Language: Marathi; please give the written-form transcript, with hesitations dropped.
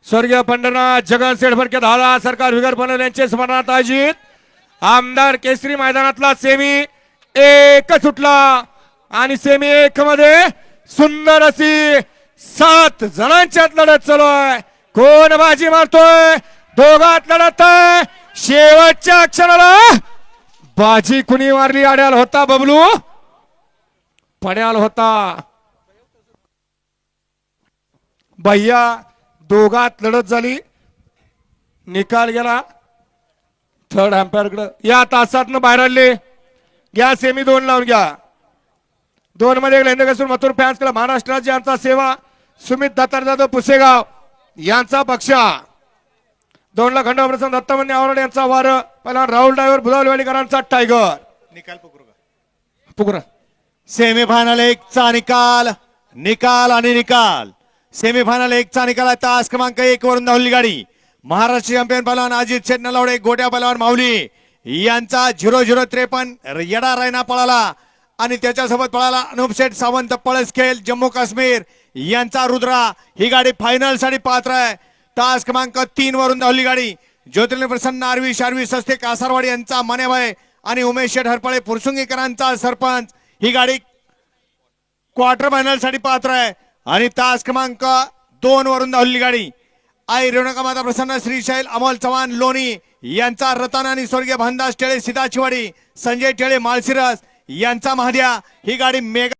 स्वर्गीय पंढरनाथ जगन सेठफडके धाला सरकार विगर बनवले यांचे स्मरणार्थ आयोजित आमदार केसरी मैदानातला सेमी एक सुटला आणि सेमी एक मध्ये सुंदर अशी 7 जणांच्यात लढत चालू आहे. कोण बाजी मारतोय? दोघात लढत आहे. शेवटच्या अक्षराला बाजी कुणी मारली? आड्याल होता बबलू, पड्याल होता भैया. दोघात लढत झाली, निकाल गेला थर्ड अंपायर कडे. या तासातनं बाहेर आले. घ्या सेमी 2 लावून घ्या. 2 मध्ये लेंदे कसून मथुर फॅन्स क्लब महाराष्ट्र राज्य यांचा सेवा सुमित दातार जाधव पुसेगाव यांचा पक्षा. 2 ला खंडोबा प्रसन्न दत्तमन्य आवड यांचा वार. पहिला राहुल ड्रायव्हर भुदावलीवाडीकरांचा टायगर. निकाल पुकरा सेमीफायनल 1 चा निकाल. निकाल आणि निकाल. सेमीफायनल 1 चा निकाल आहे. तास क्रमांक 1 वरून धावली गाडी. महाराष्ट्र चॅम्पियन पहलवान अजित शेठ नलावडे, गोट्या पहलवान माऊली यांचा 0053 येडा रायना पळाला आणि त्याच्यासोबत पळाला अनुप शेठ सावंत पळसखेल जम्मू काश्मीर यांचा रुद्रा. ही गाडी फायनल साठी पात्र आहे. तास क्रमांक 3 वरून धावली गाडी. ज्योतिर्लिंग प्रसन्न आरवी शारवी सस्ते कासारवाडी यांचा मानेभाई आणि उमेश शेठ हरपळे फुरसुंगीकरांचा सरपंच. ही गाडी क्वार्टर फायनल साठी पात्र आहे. आणि तास क्रमांक 2 वरून धावली गाडी. आई रेणुका माता प्रसन्न श्रीशैल अमोल चव्हाण लोणी यांचा रतन आणि स्वर्गीय भानदास टेळे सीताचिवाडी संजय टेळे माळशिरस यांचा महाद्या. ही गाडी मेगा